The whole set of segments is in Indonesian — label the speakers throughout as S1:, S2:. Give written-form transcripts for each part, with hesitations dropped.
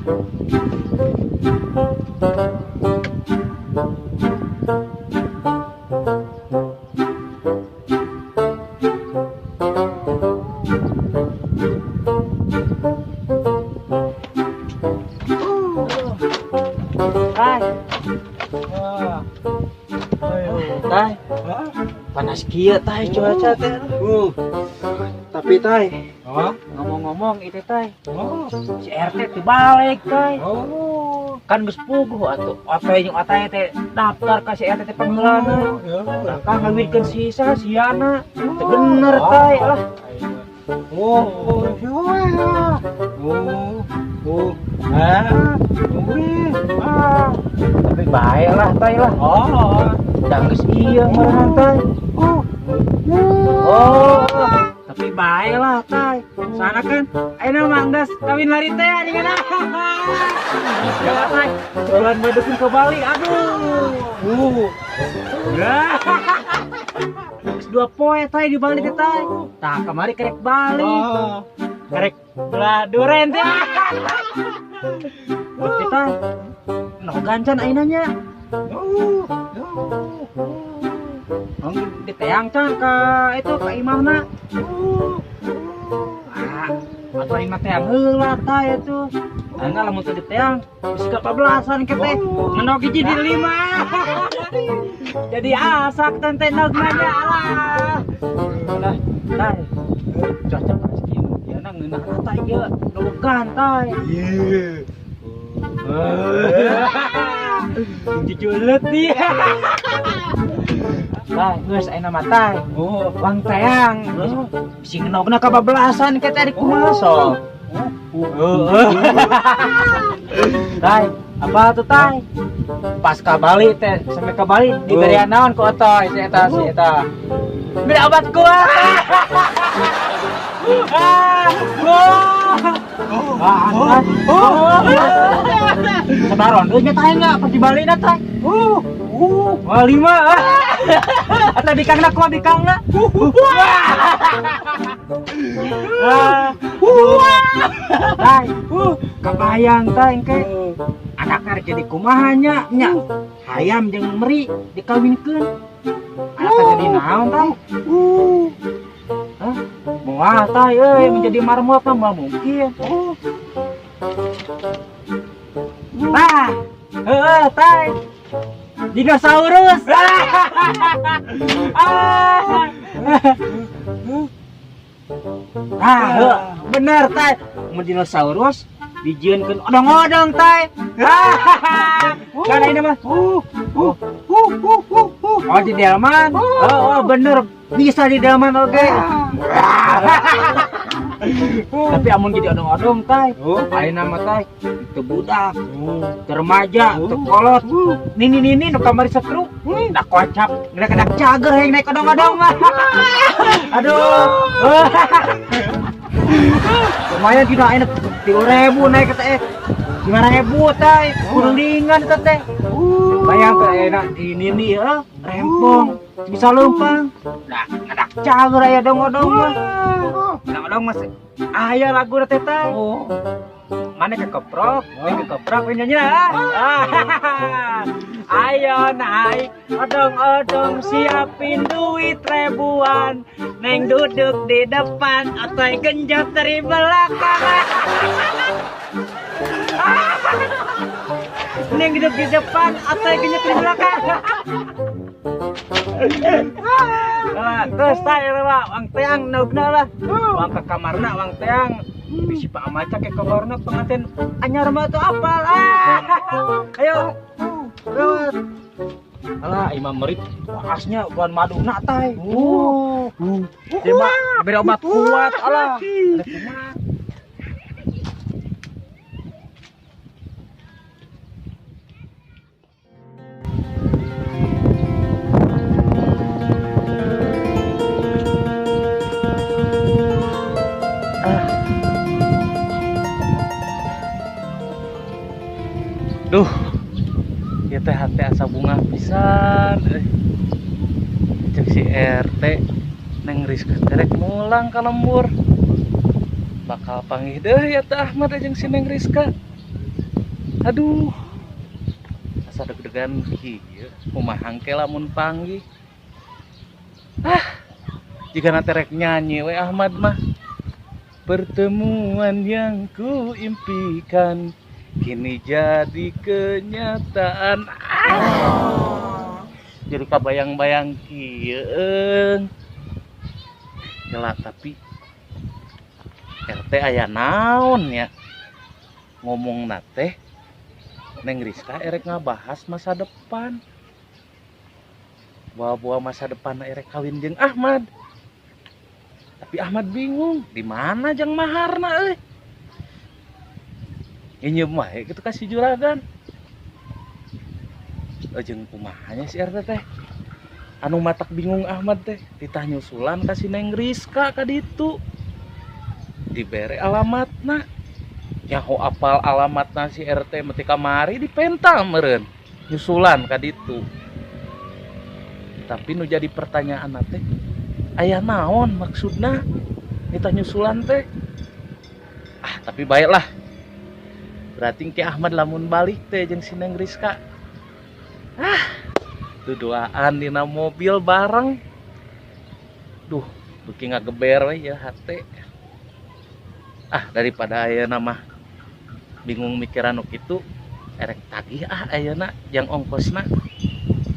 S1: Tai, panas kieu tai cuaca teh. Tapi tai, ngomong-ngomong itu tai, si RT teh balik tai. Kan geus puguh atuh. Otoy jeung otoy teh daftar ka si RT teh pangheulana. Kang ngawitkeun sisa siana. Teu bener tai lah. Tapi bae lah tai lah. Udah geus ieu meureun tai. Tapi bae lah tai. Sana kan ayeuna mah geus kawin lari teh dingana. Ya tai, bulan badukeun ke Bali. Aduh. Geus 2 poe tai di Bali teh tai. Tah kamari kerek Bali. Kerek belah duren teh. Bukti tai. No gancan ayeuna nya. Diteang can ka itu ka imahna. Atau imah teang heula tah itu. Enggak lamun teu diteang geus 14-an ke teh. Ngenog hiji di 5. Jadi asak teh nogna nya alah. Ulah tah. Cocok panas kieu. Diana ngeunah tah ieu dogan tah. Diculet nih. Tah, geus ayeuna mah tah. Wang teang. Si ngenogna ka 14-an ke teh di kumaha sok. Tai, apa tuh tai? Pas ka Bali teh, sampai ka Bali diberian naon ku otoy si eta. Beri obat kuat. Sabaron, nya tah enggak pas di Bali na teh. Bali mah. Eta bikangna kumaha bikangna? Tai, kebayang tai engke. Anak arek jadi kumaha nya? Hayam jeung meri dikawinkeun. Anak jadi naon tai? Moal tai euy menjadi marmut mah mungkin. Tah, heueuh tai. Dinosaurus. Bener tai. Mun dinosaurus dijieunkeun odong-odong tai. Kan ini mah. Oh di delman. Bener bisa di delman oke. Tapi amun jadi odong-odong tai. Ayeuna mah tai teu budak, teu remaja, teu kolot. Nini nu kamari setruk. Da kocap, gedak cager yang naik odong-odong mah. Aduh. Lumayan tidak enak 3.000 naik ke teh. 5.000 teh, kurungan ke teh. Bayang ke enak di nini rempong, bisa lempang. Dah ngadak cager aya dong-odong mah. Dong mas aya lagu teh teh. Mana kekeprok, nyanyi ayo naik, odong-odong siapin duit ribuan. Neng duduk di depan, otoy genjot dari belakang. Neng duduk di depan, otoy genjot dari belakang. Terus saya lah, wang teang naugna lah, wang ke kamarna wang teang. Bisi Pak Amaca ke kamarna pengantin anyar mah tuh apal. Ayo, lewat. Alah, Imam Merit, asnya bukan maduna tay. Dia mah beri obat kuat, alah. Ada kumat. Duh, ya teh hati asa bunga pisan. Cek si RT neng Rizka terek mulang ka lembur. Bakal panggih deh ya teh Ahmad jeung si neng Rizka.
S2: Aduh. Asa deg-degan kieu. Kumaha engke lamun panggih. Jika nanti rek nyanyi we Ahmad mah. Pertemuan yang ku impikan kini jadi kenyataan. Jadi kabayang-bayang kieu. Gila tapi RT aya naon ya? Ngomong nate Neng Rizka erek ngabahas masa depan. Bawa-bawa masa depan erek kawin jeung Ahmad. Tapi Ahmad bingung, di mana jang maharna euy? Ieu mah kitu kasih juragan. Jeung kumahanya si RT teh. Anu matak bingung Ahmad teh ditah nyusulan kasih Neng Rizka ka ditu. Dibere alamatna. Nyaho apal alamatna si RT meti kamari dipental meureun. Nyusulan ka ditu. Tapi nu jadi pertanyaan teh aya naon maksudna ditah nyusulan teh? Tapi baiklah. Berarti ke Ahmad lamun balik teh jeung si Neng Rizka. Duaan dina mobil bareng. Duh, beuki ngageber we ya hate. Daripada ayeuna mah bingung mikiran nu kitu, erek tagih ayeuna jang ongkosna.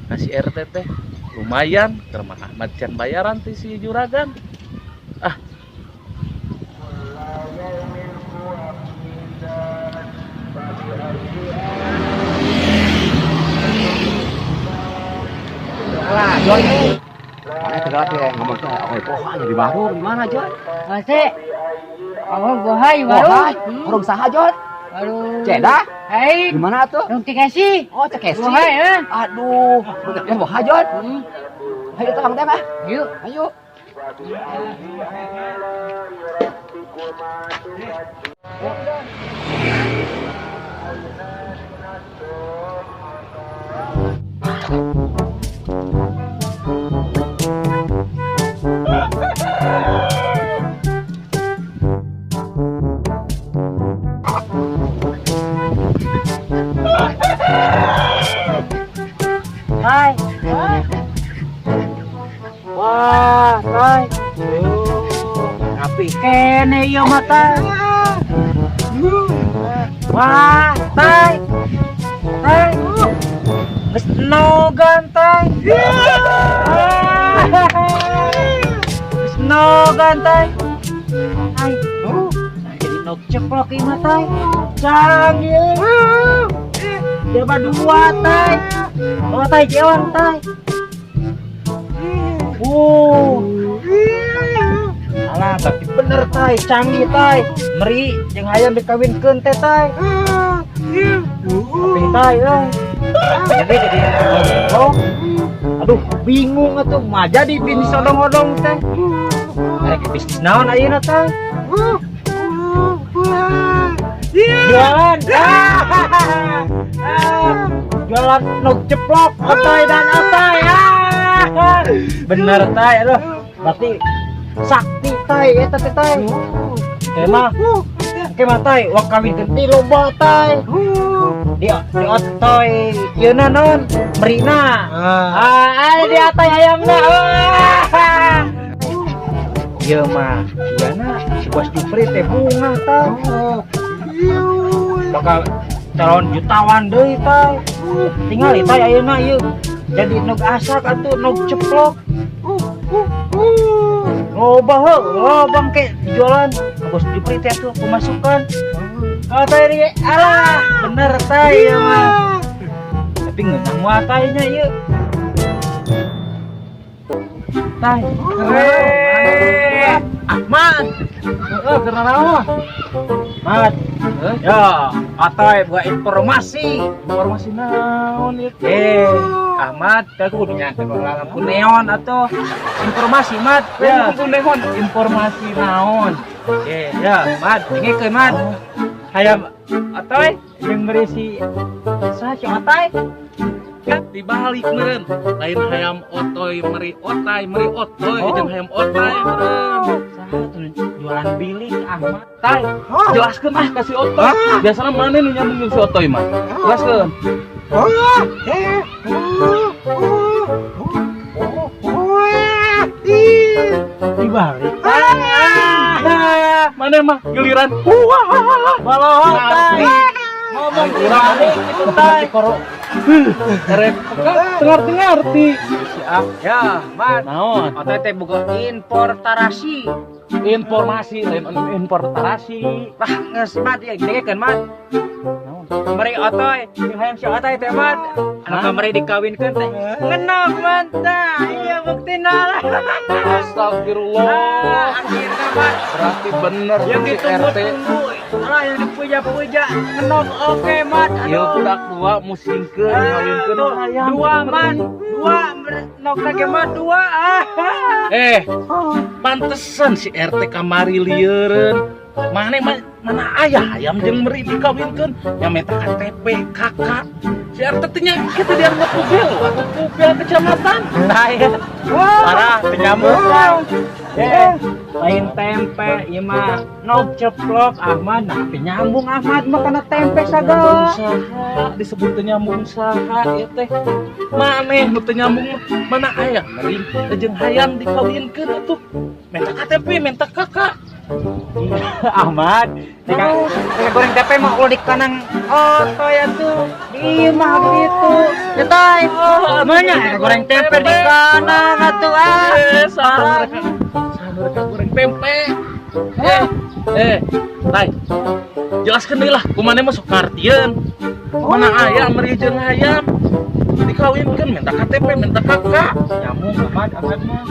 S2: Nah si RT teh lumayan keur mah Ahmad can bayaran ti si juragan.
S3: Alah, Jon. Mana segala teh ngomong teh oke poha di baru di mana, Jon?
S4: Masih. Oh, bohai baru.
S3: Warung saha, Jon?
S4: Aduh.
S3: Ceda?
S4: Hai.
S3: Di mana tuh?
S4: Dong Cikesi.
S3: Oh, Cekesi.
S4: Bohai,
S3: Aduh, bener boha, Jon. Ayo kita teh mah.
S4: Yuk.
S3: Ayo.
S4: Hai. Wah, hai. Rapi kene ieu mata. Wah, tai. Tai. Geus nogan tai. Geus nogan tai. Hai. Jadi nog ceplok ieu mah tai. Canggih. Dia berdua tai. Oh tai jeon tai. Alah berarti bener tai, canggih tai. Meri jeung hayang dikawinkeun teh tai. Tapi tai jadi aduh bingung atuh mah jadi bisnis odong-odong teh. Rek bisnis naon ayeuna teh? Jualan. Jualan nog ceplok, otoy dan otoy. Bener tay, aduh. Berarti sakti tay, eta teh tay. Emang tay, wak kawin genti loba tay. Di otoy, yeuna naon? Merina. Ada di otoy hayamna. Ieu mah, iyana si Bos Jupri teh bunga tay. Bakal calon jutawan deui tay. Tinggal tay ayeuna ieu jadi nog asak atuh nog ceplok. Loba lobang ke jualan Bos Jupri teh atuh pemasukan. Kalau tadi alah bener tay ya mah. Tapi ngeunang moal taynya ieu. Tay. Ahmad. Karena naon? Mat. Ya, atoy buat informasi. Informasi naon ieu? Ahmad, aku kudu nyatet lampu neon atau informasi Mat. Ya, lampu neon informasi naon. Ya, Mat, ngikeun Mat. Hayam atoy jeung berisi saha atoy?
S2: dibalik meren. Lain hayam otoy meri otai meri otoy jeung hayam otai meren.
S4: Jualan bilik Ahmad.
S2: Tai, jelaskeun kasih otoy. Biasana mana nu nyambung jeung si otoy mah? Jelaskeun.
S4: Dibalik.
S2: Mana mah giliran.
S4: Balohot tai. Ngomong dibalik itu tai.
S2: Erek ngerti.
S1: Siap. Ya, Mat.
S2: Naon?
S1: Otoy teh boga importarasi.
S2: Informasi lain importasi.
S1: Lah, geus Mat ya didegekeun Mat. Meri otoy, jeung hayam si otoy teh Mat. Anu kamari dikawinkeun teh. Ngeunah Mat tah. Iya buktina lah.
S2: Astagfirullah.
S1: Akhirna Mat.
S2: Berarti bener
S1: Yang
S2: si RT.
S1: ditunggu-tunggu. Alah yang dipuja-puja. Ngenok oke Mat.
S2: Ya budak dua musingkeun ngawinkeun hayam.
S1: Dua Mat. Dua nok lagi Mat dua.
S2: Pantesan si RT kamari lieureun. Mana aya hayam jeung meri dikawinkeun nya meta KTP kakak. Si RT teh nya kitu dianggap pugel atuh pugel kecamatan.
S1: Nah ya. Parah penyambung. Lain tempe, ieu mah nog ceplok Ahmad. Nah, penyambung Ahmad mah kana tempe sagala.
S2: Saha disebut teu nyambung saha ieu teh. Maneh nu teu nyambung mana aya meri jeung hayam dikawinkeun atuh. Menta KTP, menta kakak.
S1: Ahmad, teka goreng tempe mah ulah di kanang otoy atuh. Ieu mah gitu. Nyetai. Namanya goreng tempe di kanang atuh
S2: Saha mereka goreng tempe. Tai. Jelaskeun deui lah, kumaneh mah sok ngartieun. Mana aya meri jeung hayam dikawinkeun minta KTP, minta kakak.
S1: Nyambung Ahmad mah.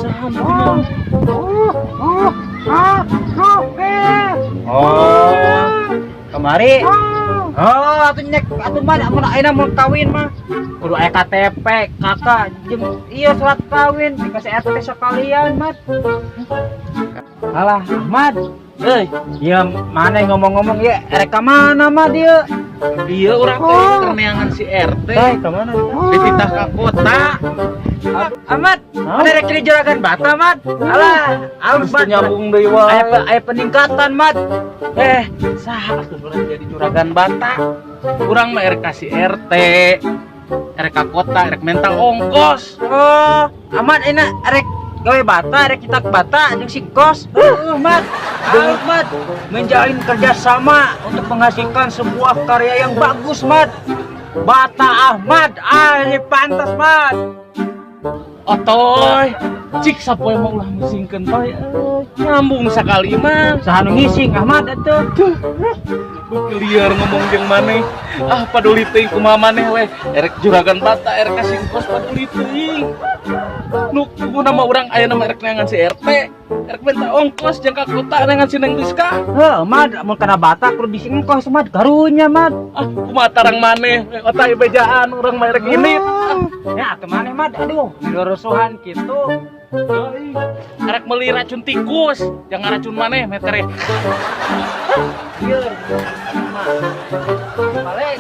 S2: Saha mah?
S1: Kemari. Atuh nyek atuh mah mun ayeuna mau kawin mah kudu aya KTP, kakak jeung ieu surat kawin dikasih RT sekalian, Mat. Alah, Ahmad. Ieu maneh ngomong-ngomong ieu erek ka mana mah dieu?
S2: Iya urang teh terneangan si RT.
S1: Ka mana?
S2: Dititah ka kota.
S1: Ahmad, mana rek di Juragan Bata, Mat? Alah,
S2: Harus
S1: Ahmad
S2: nyambung deui wae.
S1: aya peningkatan, Mat.
S2: Saha atuh urang jadi juragan Bata. Urang mah erek ka si RT. Erek ka kota, erek minta ongkos.
S1: Oh, Ahmad enak rek gawe bata, rek kita bata jeung si kos. Mat. Mat menjalin kerjasama untuk menghasilkan sebuah karya yang bagus, Mat. Bata Ahmad, ini pantas, Mat.
S2: Otoy, cik sapoe mah ulah musingkeun toy. Nyambung sakali mah.
S1: Saha nu ngising Ahmad atuh.
S2: Beuki liar ngomong jeung maneh. Paduli teuing kumaha maneh we. Erek juragan Bata, erek kasih kos paduli teuing. Nu kuduna mah urang aya nama erek neangan si RT. Erek minta ongkos jeung ka kota neangan si Neng Rizka.
S1: Mad mun kana bata kudu dising kos, Mad. Karunya, Mad.
S2: Kumaha tarang maneh otak bejaan urang mah erek ini.
S1: Ya atuh maneh, Mad. Aduh, dirusuhan kitu.
S2: Erek meuli racun tikus, jangan racun maneh metere.
S1: Ieu. Balik.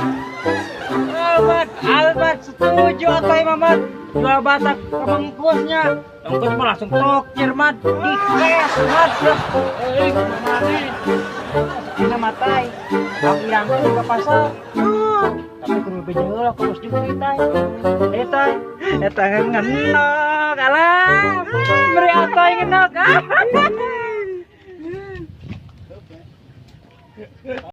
S1: Mad, Albert setuju atuh Mad. Jual bata ke mengkusnya. Mengkus mah langsung tokir, Mad. Di cash, Mad. Maneh. Ini matai. Aku yang ke pasar. Tapi kudu bejeul aku bos juga tay. Tai. Eta ngenok alah. Beri atoy ngenok.